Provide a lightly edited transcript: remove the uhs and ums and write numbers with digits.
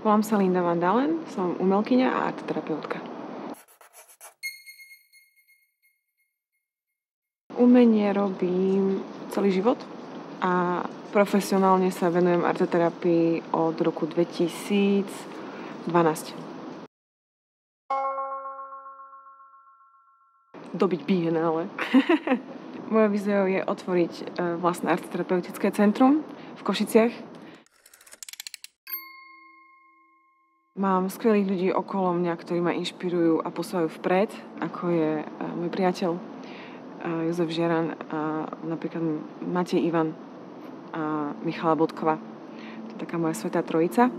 Volám sa Linda Van Dalen, som umelkyňa a arteterapeutka. Umenie robím celý život a profesionálne sa venujem arteterapii od roku 2012. Dobiť Biennále. Moja víziou je otvoriť vlastné arteterapeutické centrum v Košiciach. Mám skvelých ľudí okolo mňa, ktorí ma inšpirujú a posúvajú vpred, ako je môj priateľ Jozef Žeran a napríklad Matej Ivan a Michala Bodková. To je taká moja svätá trojica.